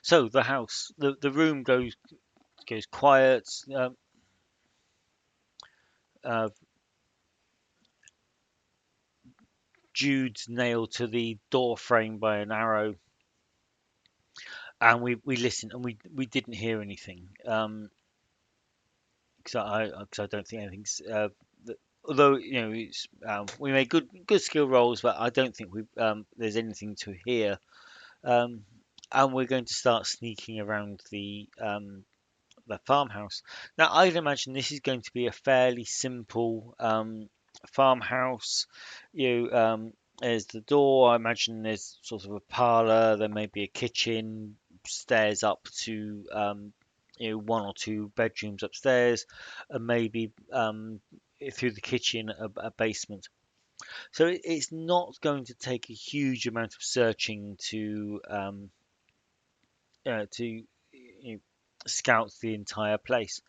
So the house, the room goes quiet. Uh, Jude's nailed to the door frame by an arrow, and we listened, and we didn't hear anything. Because I don't think anything's. Although it's, we made good skill rolls, but I don't think there's anything to hear. Um, and we're going to start sneaking around the farmhouse. Now, I'd imagine this is going to be a fairly simple farmhouse. There's the door. I imagine there's sort of a parlor. There may be a kitchen, stairs up to one or two bedrooms upstairs, and maybe through the kitchen a basement. So it's not going to take a huge amount of searching to scout the entire place.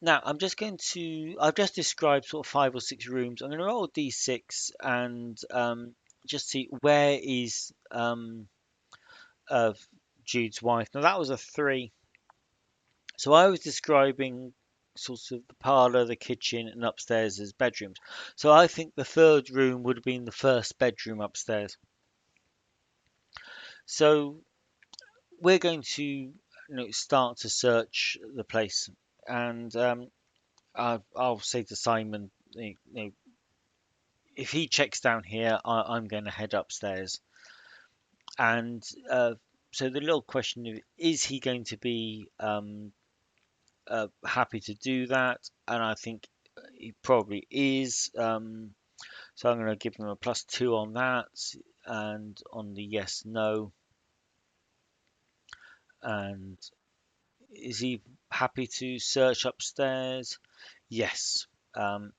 Now, I've just described sort of 5 or 6 rooms. I'm going to roll a d6 and just see where is uh, Jude's wife. Now, that was a 3. So I was describing sort of the parlour, the kitchen, and upstairs as bedrooms. So I think the third room would have been the first bedroom upstairs. So we're going to start to search the place, and I'll say to Simon, if he checks down here, I'm going to head upstairs. And so the little question is he going to be happy to do that? And I think he probably is. So I'm going to give him a +2 on that, and on the yes no. And is he happy to search upstairs? Yes. 3.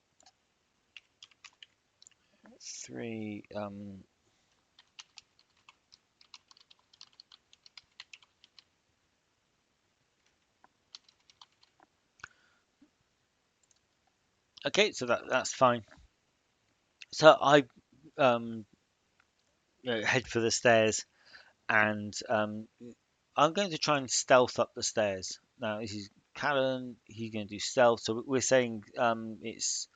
Okay, so that's fine. So I um, head for the stairs, and I'm going to try and stealth up the stairs. Now this is Kallen. He's going to do stealth. So we're saying it's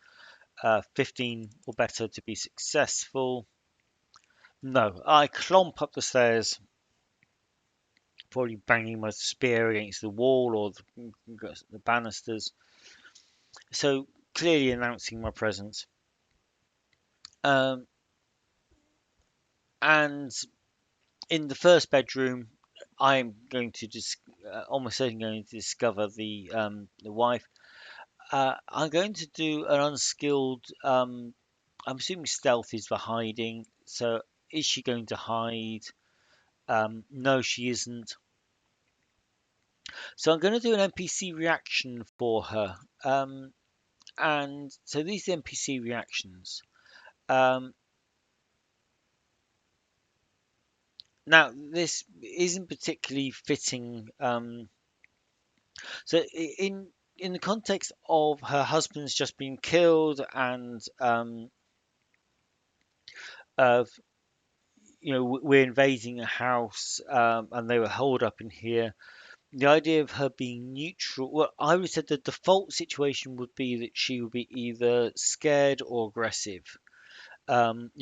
15 or better to be successful. No, I clomp up the stairs, probably banging my spear against the wall or the banisters. So clearly announcing my presence. Um, and in the first bedroom, I'm going to just almost certainly going to discover the wife. I'm going to do an unskilled. I'm assuming stealth is for hiding. So is she going to hide? No, she isn't. So I'm going to do an NPC reaction for her. And so these are NPC reactions. Um, Now this isn't particularly fitting. So in the context of her husband's just been killed, and of we're invading a house, and they were holed up in here. The idea of her being neutral, well, I would say the default situation would be that she would be either scared or aggressive,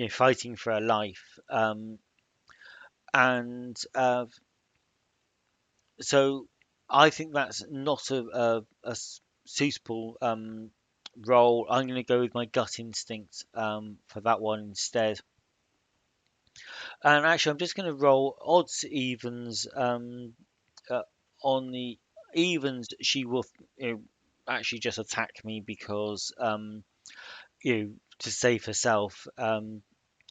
fighting for her life. And so I think that's not a suitable role. I'm going to go with my gut instinct for that one instead. And actually, I'm just going to roll odds, evens. Uh, on the evens, she will actually just attack me because to save herself. And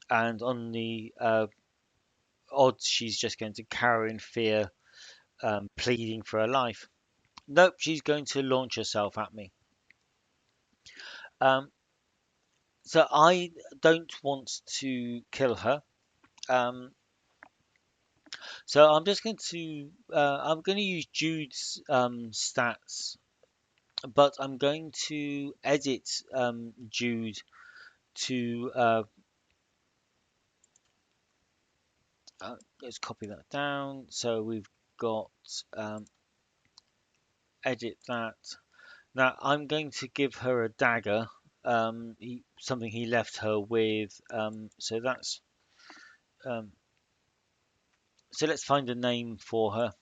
on the odds, she's just going to cower in fear, pleading for her life. Nope, she's going to launch herself at me. Um, so I don't want to kill her. Um, so I'm going to use Jude's stats, but I'm going to edit Jude to let's copy that down. So we've got edit that. Now I'm going to give her a dagger, something he left her with. So that's so let's find a name for her,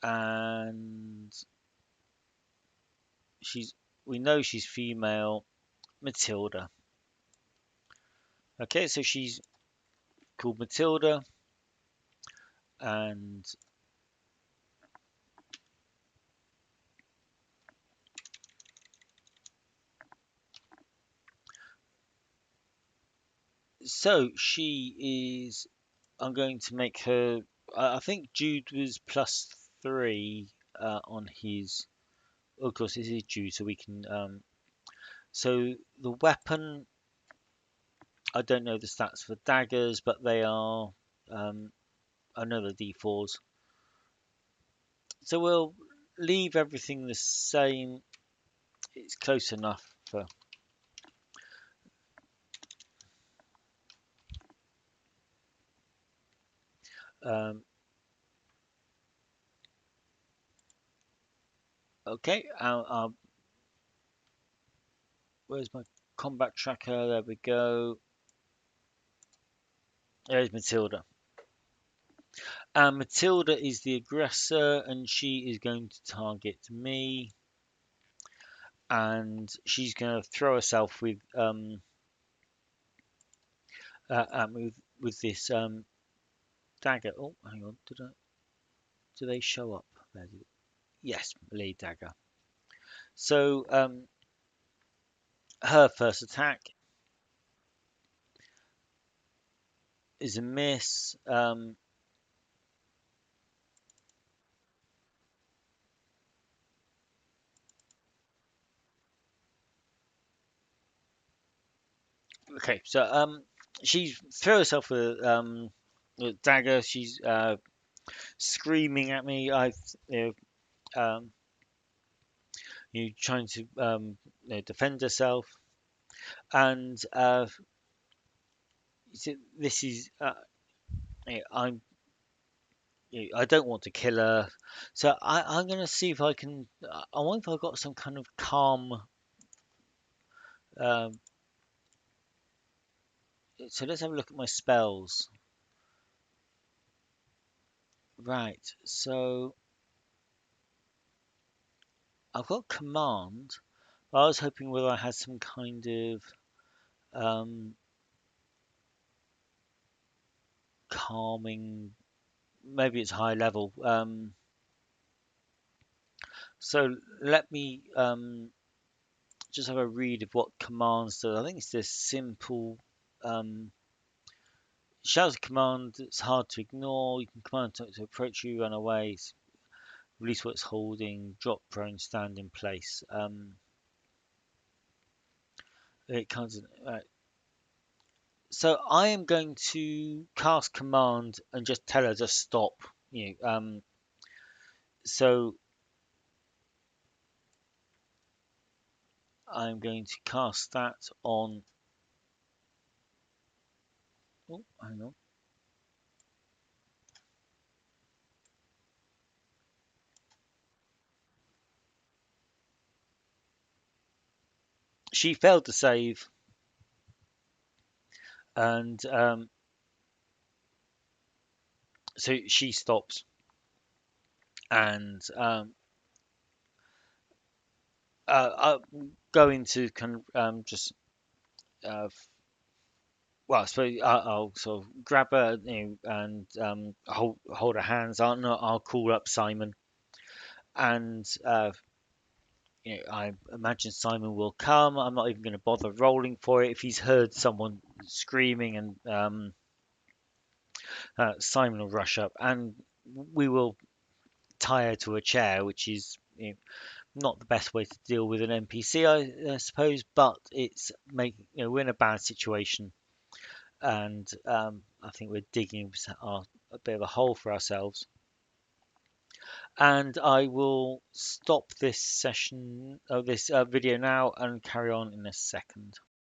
and we know she's female, Matilda. Okay, so she's called Matilda, and so she is. I'm going to make her. I think Jude was +3 on his. Of course, this is Jude, so we can. So the weapon, I don't know the stats for daggers, but they are. I know the D4s. So we'll leave everything the same. It's close enough for. Um, okay, where's my combat tracker? There we go. There's Matilda. And Matilda is the aggressor, and she is going to target me. And she's going to throw herself with this dagger. Oh, hang on. Do they show up? Yes, melee dagger. So her first attack is a miss. Okay, so she throws herself with a dagger. She's screaming at me. You trying to defend herself, and this is I'm I don't want to kill her, so I'm gonna see if I can. I wonder if I've got some kind of calm. Um, so let's have a look at my spells. Right, so I've got command. I was hoping whether I had some kind of um, calming. Maybe it's high level. So let me just have a read of what commands do. I think it's this simple shout a command that's hard to ignore. You can command to approach you, run away, release what it's holding, drop prone, stand in place. It comes. Right. So I am going to cast command and just tell her to stop. So I'm going to cast that on. Oh, hang on. She failed to save, and so she stops, and I'm going to kind of just well, I suppose I'll sort of grab her, and hold her hands. I'll call up Simon, and I imagine Simon will come. I'm not even going to bother rolling for it. If he's heard someone screaming, and Simon will rush up, and we will tie her to a chair, which is not the best way to deal with an NPC, I suppose, but it's making we're in a bad situation, and I think we're digging a bit of a hole for ourselves. And I will stop this session, this video now, and carry on in a second.